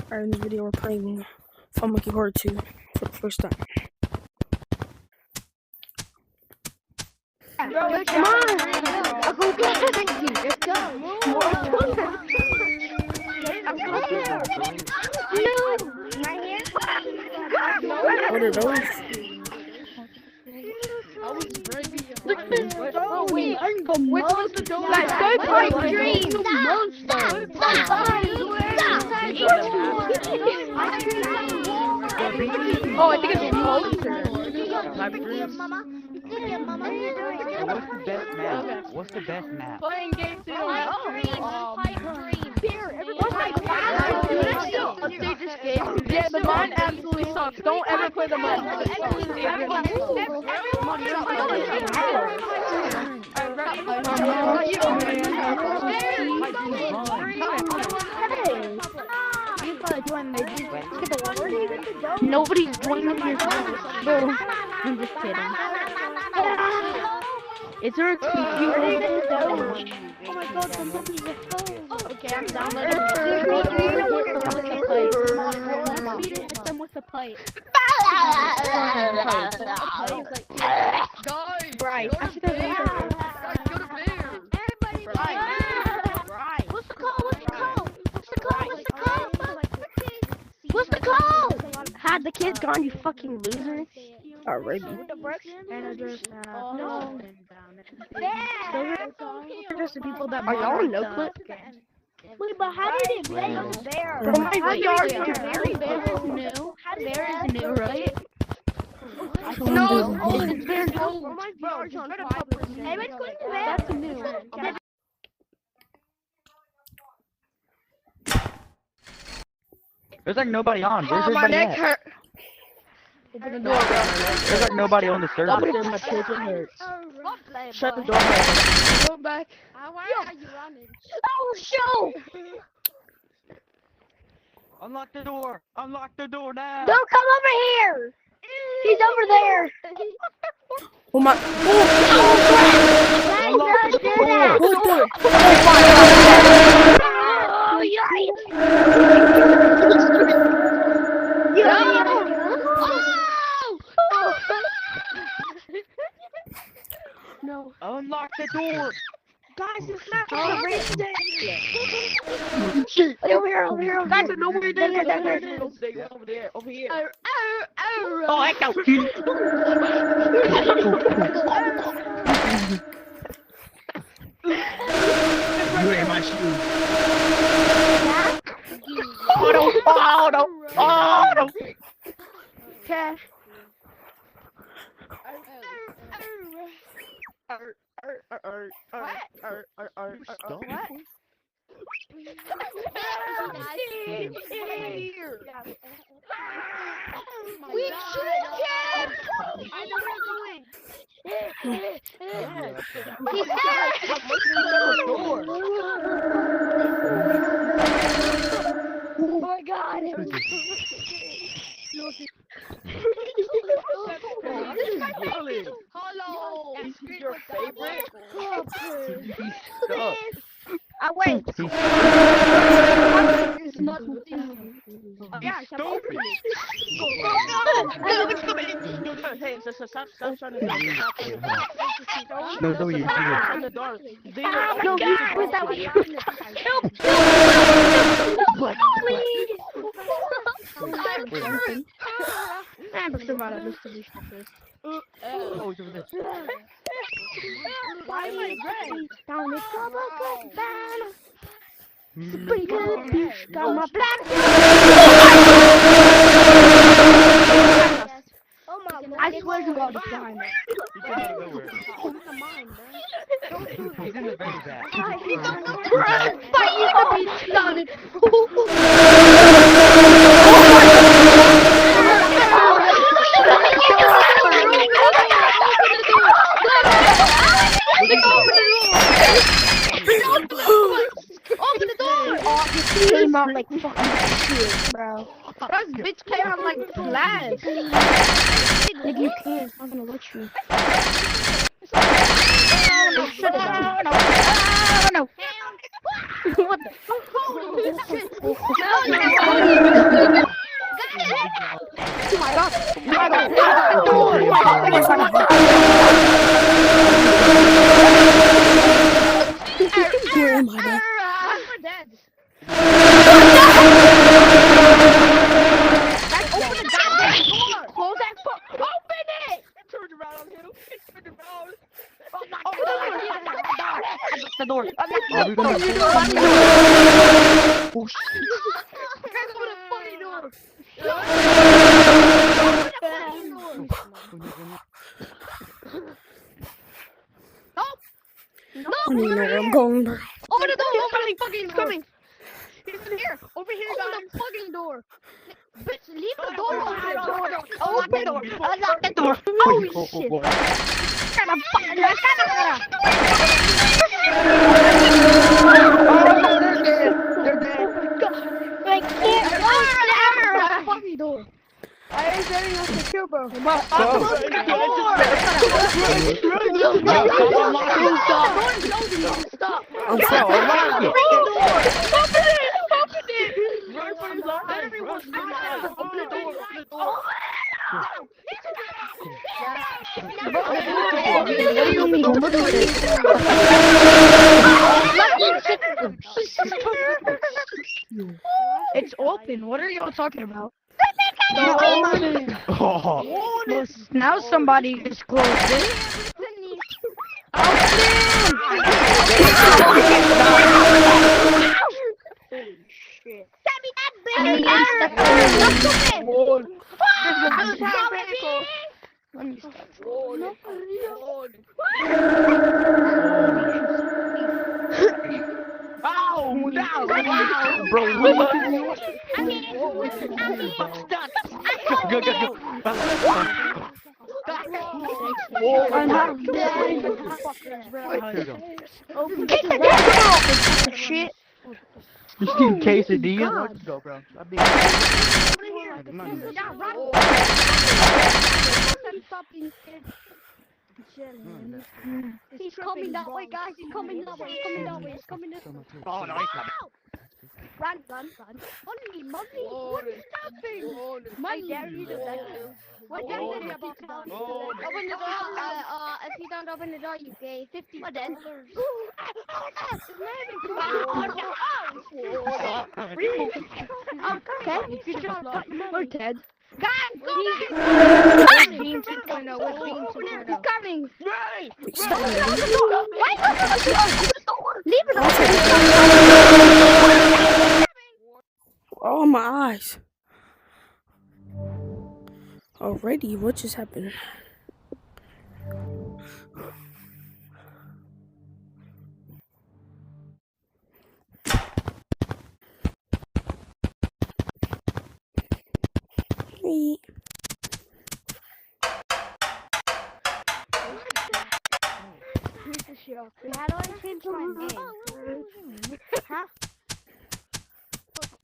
Alright, in this video we're playing Fun Monkey Horror 2 for the first time. Come on! I'll go back. Let's go. No! Right here? What are those? Which one's the door? Guys, go play Dream! Oh, I think it's closer. What's the best map? Playing games in Yeah, the mine absolutely sucks. Don't ever play the mine. Nobody's joining your no, I'm just kidding. Is there a TV? Oh my god, somebody's a phone. Okay, I'm downloading. With the pipe. Guys! Right. Everybody, right. What's the call? What's the call? Had the kids gone, you fucking loser. Alrighty. No. Just the people that are y'all on no clip? Wait, but how did it get there? My yard is very new. There is new, right? No, it's very new. My yard's on 5%. Hey, let's go to bed. That's new. There's like nobody on. Where's My everybody neck at? hurt. Open the door, There's like nobody on the server. My pigeon hurts. Shut the door. Go back. Why are you running? Oh, show! Unlock the door! Unlock the door now! Don't come over here! He's over there! Oh my! Unlock the door! What the? Oh, no! Unlock the door! Guys, it's not a race day! Over here! Guys, no, we're there! Over here! Oh, I know! You ain't my shoes! Oh no! Cash. We should have. I know where we're going. Oh my god. Hello. This is your favorite? I wait. Yeah, Stupid! No, you Why am I red? Down the club, pretty good bitch, got my black. I swear to God, it's behind me. He's in the very back. Fight you to be stunned. Open the door! Came out like fucking shit, bro. That bitch came out like glass. Nigga, you can't. I'm gonna let you. Shut it down. No. What the? No. Where am I, bro? We're dead. Open the goddamn door. Close that door. Open it. Turned around on him. Turned around. The door. Oh shit. Guys, open the fucking door. I don't even know where I'm going, bro. Open the door. Open the fucking door. Coming. He's in here. Over here, open the fucking door. Bitch, leave the door open. Open the door. Unlock the door. Holy shit. They're dead. I can't open the fucking door. I ain't very insecure, bro. Close the door. Stop. I'm sorry. Open it. It's open. What are y'all talking about? Oh. Well, now somebody is closed it. Ow! Now! Bro, Go, go, go. Shit. You see quesadillas? Let's go, bro. I'll be He's coming that way, guys. He's coming that way. He's coming that way. He's coming this way. Oh, no, he's not. Run. Mommy, what is happening? I dare you to let go. What dare you to about to done? Open the door. If you don't open the door, you pay $50. What then? Okay, good job. We're dead. Guys, go back! Beam 2.0. What's Beam 2.0? He's coming! Stop. Leave it Oh, my eyes. Already, what just happened? Me. How do I change my name? Huh?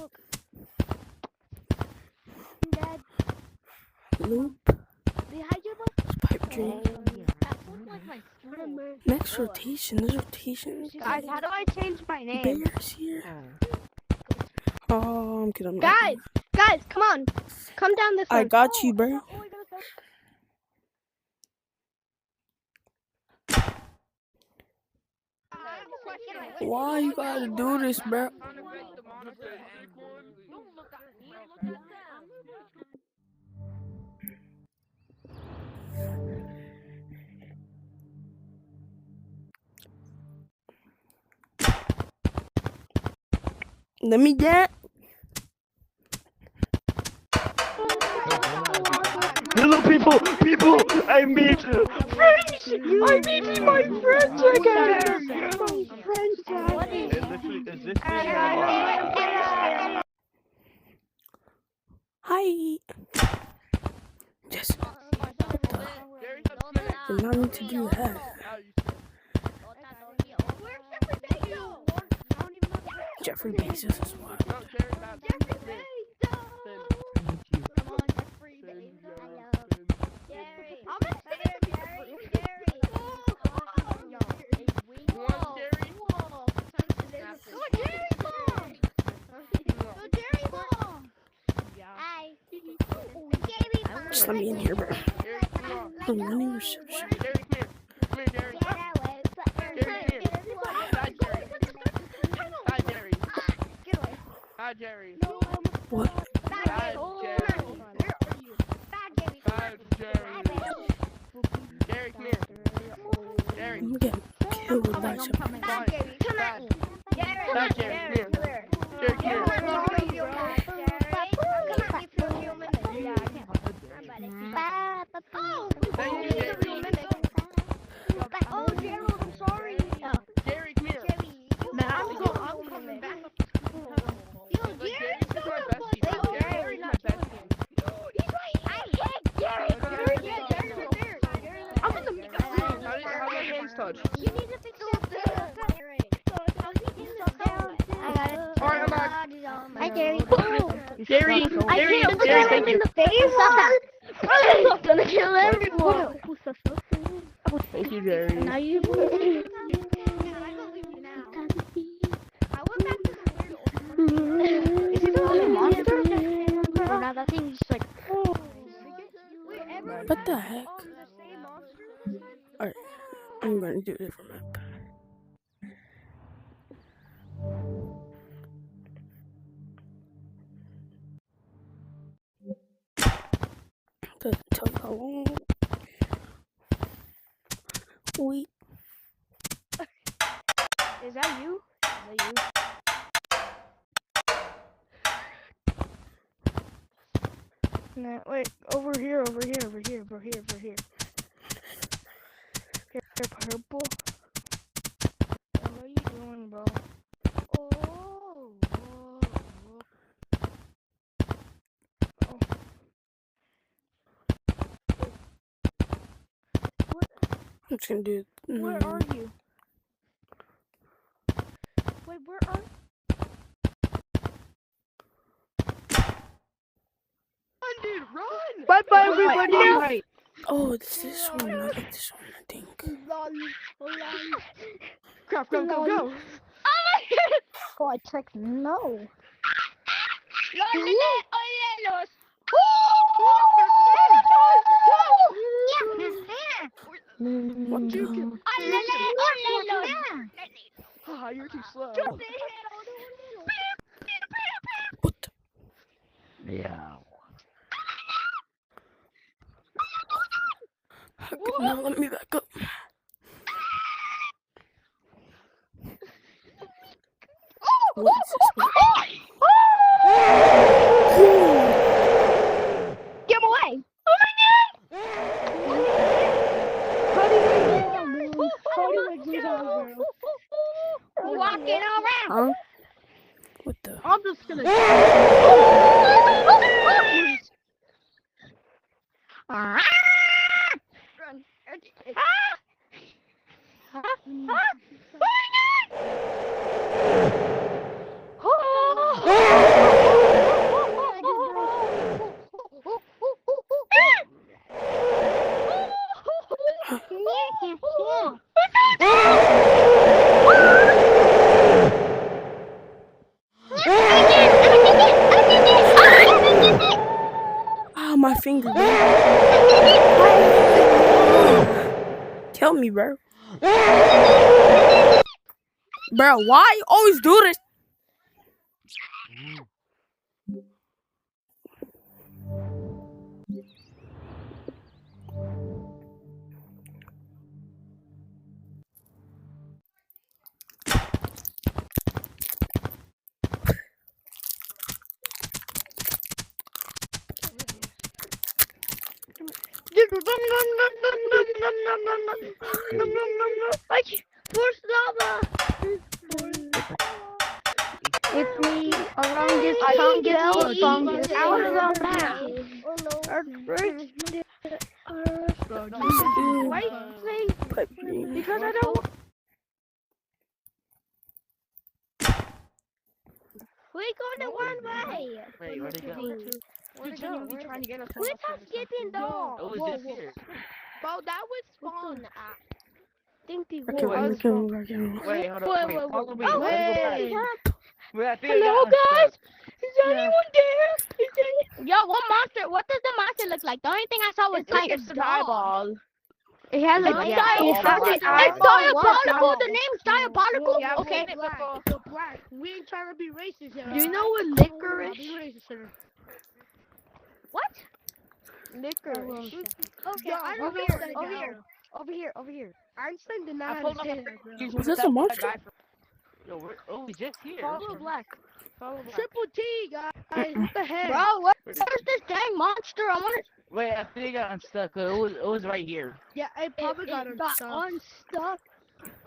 Look. Dad, Loop. behind you, look. Pipe dream. That looks like my friend. Next rotation. There's rotation. Guys, how do I change my name? Bears here. Oh, I'm kidding. Guys, come on. Come down this way. I got you, bro. Why you gotta do this, bro? Let me get. Hello, people! I meet you! Friends! I meet my friends again! Is this Hi. Yes. Did not need to do that. Jeffrey Bezos is what? Just let me in here, bro. I'm running reception. Hi, Jerry. What? Hi, Jerry. Hi, Jerry. Jerry, come here. Jerry. I'm getting killed by something. Hi, Jerry. Come here. Jerry, come here. Thank you, Jerry. Oh, Gerald, I'm sorry. Jerry, come here. Man, I'm coming back. Yo, Jerry's my bestie. Jerry's my bestie. he's right here. I hate Jerry. I'm in the How do my hands touch? You need to fix that. Alright, I'm back. Hi, Jerry. Jerry, Jerry, thank you. the face. I'm gonna kill everyone. Thank you, Jerry. Now you. I went back to the weird. Is he the only monster? Now that thing's like. What the heck? Alright, I'm gonna do a different map. Doesn't tell you how long. Wait. Is that you? Nah, wait, over here. Here, purple. What are you doing, bro? I'm just gonna do. Where are you? Wait, where are you? Run, dude, run! Bye, everybody. Oh, this one. I like this one, I think. Crap, go. Oh, I checked no. What the hell? Ah, you're too slow. What the? Yeah. Now let me back up. What is this one? Get him away! Walking around. Huh? What the? I'm just gonna. Ah, my finger. Tell me, bro. Bro, why you always do this? It's me, Arangus Tongus. I was on that. Why you say? Because I don't. We're going to one way. Wait, where'd he go? We're trying to get us. We're not skipping though. Oh, it's just here. Bro, that was spawn. Think the Okay, wait, Wait, hold on. Wait, follow me. Oh, Let me go back. wait. Wait, I think I Hello, got guys. stuck. Is anyone there? Yo, what monster? What does the monster What's it look like? The only thing I saw was like It's an eyeball. It has a- it's yeah, diabolical. it has an It's eyeball. diabolical. The name's diabolical. Yeah, I've Okay. seen it before. So Black, we ain't trying to be racist here. Do you know what Be licorice? racist here. What? Licorice. Okay. Yo, I don't Over know here. that Over guy. here. Over here. Over here. Einstein did not I pulled up understand a that, bro. Excuse Was me, this a that monster? guy from- Yo, oh, we just here. Follow black. Follow black. Triple T, guys. What the heck? Bro, where's this dang monster? I want to. Wait, I think I got unstuck. It was right here. Yeah, it probably got unstuck. unstuck.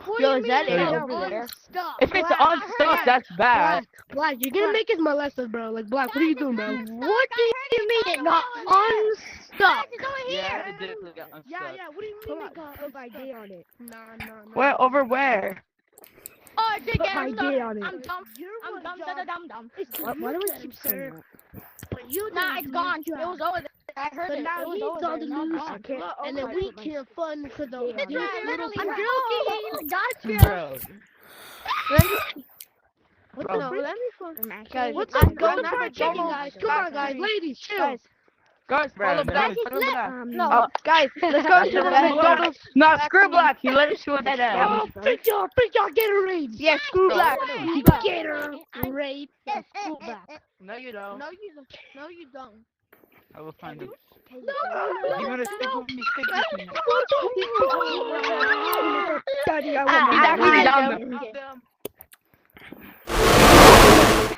What Yo, do is you that mean it got over there? unstuck? If it's Black, unstuck, that's bad. Black, you're gonna make us molest us, bro. Like, Black, what are you doing, bro? What do you mean it got unstuck? It's over Yeah, here. it definitely got unstuck. Yeah, what do you mean it got unstuck? on it. Nah. Where? Over where? Oh, it's again. my I'm day dumb. on it. I'm dumb. You're I'm what dumb. y'all- Dumb. Why do we keep saying that? But you Nah, did it's a gone. good It job. was over there. I heard But it. now It was we over saw there. the Now it's news, gone. and then we can't fund because of It's this not little literally. crap. I'm joking. Gotcha. Bro. What Bro. the frick? Let me find. Guys, What's I'm up? Go going to for fried chicken, double guys. Come on, guys. Ladies, chill. Guys, follow Bro, black. he's Follow lit. black. No, Guys, let's go to the McDonald's. No, screw black. He let us shoot that Oh, pick y'all Gatorades. Yeah, screw black. Gatorade. Screw back. No, you don't. No, you don't. I will find him. No. You wanna stick with me? Stick with me. Daddy, I Ah, He's want actually I- down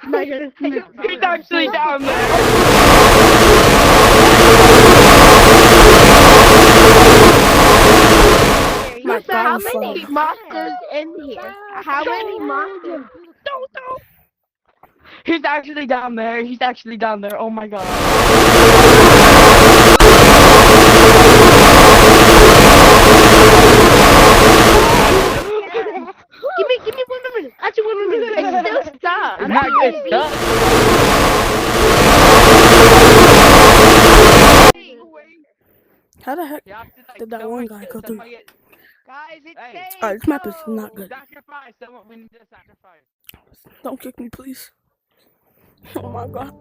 my there. He's actually down there. My Listen, how God, many fuck. monsters in here? How many monsters? He's actually down there. He's actually down there. Oh my god. Give me 1 minute. Actually, 1 minute. It's still stuck. It's not good stuff. How the heck? You have to, like, Did that someone one guy get- go through? someone get- Guys, it's Hey. safe. Alright, this map is not good. Sacrifice. Someone, we need to sacrifice. Don't kick me, please. Oh my God.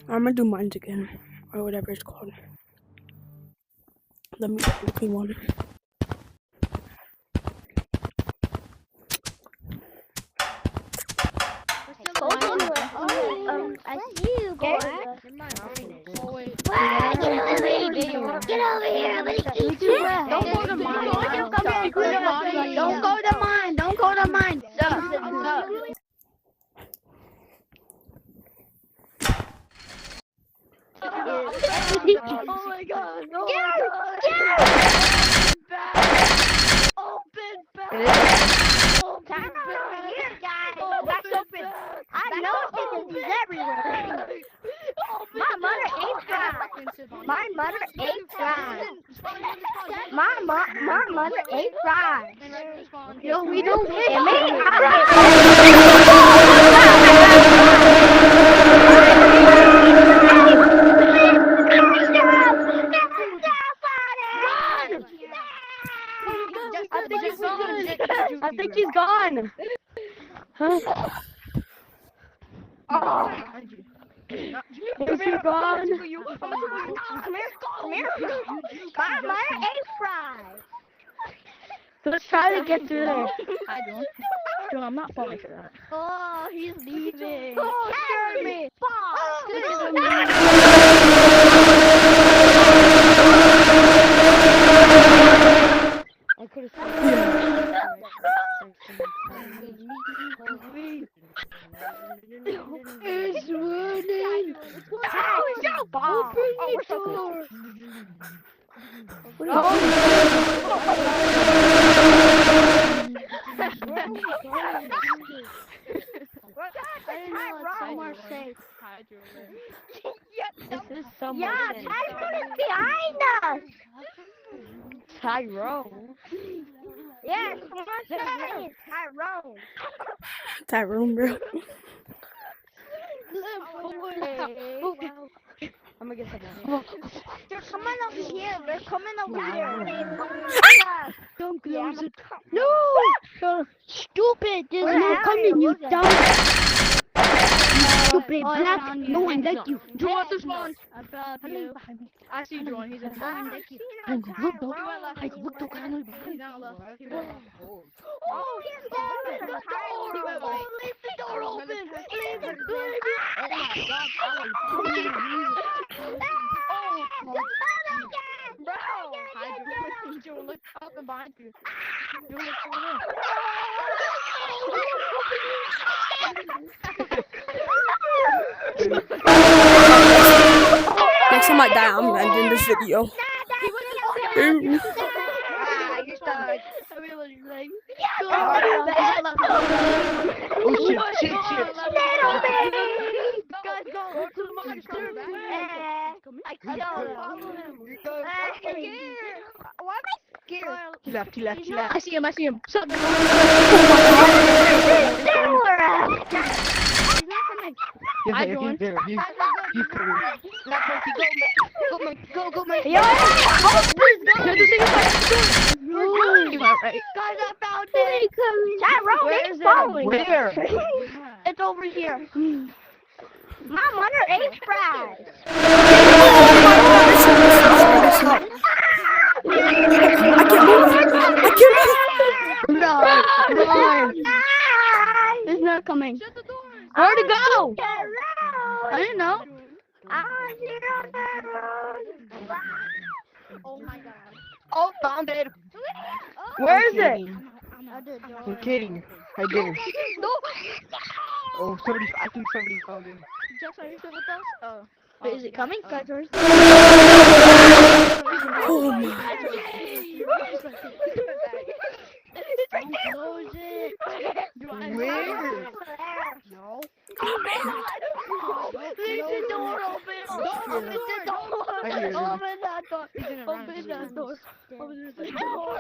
I'm gonna do mines again, or whatever it's called. Let me quickly one. I see you, boy. Get over here. Don't go to mine. Don't go to mine. Don't go to mine. Oh my God. Get Open back. Open here, guys. Back open. I know this is everywhere. My mother ain't fried. My mother ain't fried. My mother ain't fried. Yo, we don't get me. I think he's gone. Is he gone? Come here. My mother ain't fried. Let's try to get through there. I don't. No, I'm not falling for that. Oh, he's leaving. Oh, Carry me. I could have It's running. Oh, we're so close. This is so Yeah, much. Tyrone is behind us. Tyrone. Yes, Tyrone. Tyrone, bro. I'm gonna get something. They're coming over here. They're coming over here. Don't close it. No! Stupid! There's no coming, you dumb. stupid I black. found No one Hands like up. you. Juwan to spawn. I found you. I see Juwan. He's in spawn. Ay, look, dog. He went left. Ay, look, dog. He's down left. He went left. Oh, he's there. The door. Leave the door open. Leave it. Oh my God, Bro! Hi, Juwan. Look up and behind you. Juwan, look over Next time I die, I'm ending this video. You're stuck. Oh shit, shit. Guys, go to the monster. I killed him. Why am I scared? He left. I see him. Sup? Yeah, Hi, he's Juwan. there. He's coming. Go, man. He went right. Guys, I found it. Tyrone, Where it's is it? following. Where? It's over here. Mom, what are H fries? Run! He's not coming. Shut the door. Where'd it go? Get I didn't know. Oh my God. Oh, found it. Where is it? I'm kidding. I didn't. No. Oh, I think somebody found it. Jax, are you still with us? Oh. Wait, is it coming? Guys, where's Oh my. Close it. Where? No. Leave the door open. Don't open the door. I hear you. Open that door. Open Open that door. Open the door.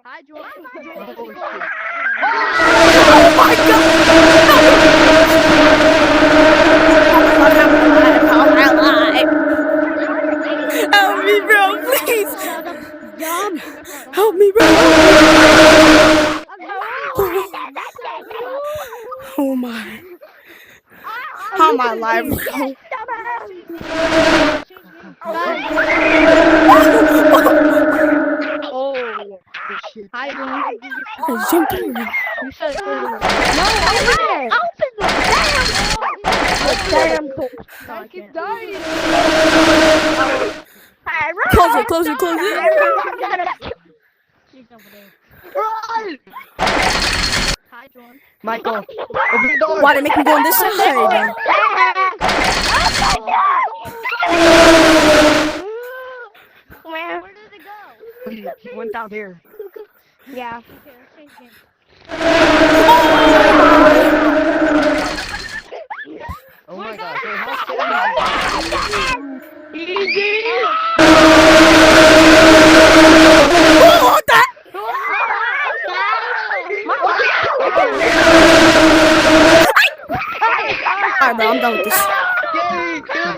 Hi, Juwan. Oh, shit. Help me, bro, please. Help me, bro. Oh my. How am I alive, bro? Oh, shit. Hi, Juwan. I jumped in. You said it. Open the damn door. I keep dying. Close it. Run! Hi, Juwan. Michael, open the door. Why they make me go on this side? Where did it go? He went down there. Yeah. Okay, let's change game. Oh my god. So how easy. Oh, that. Alright, bro, I'm done with this. Yay! Killed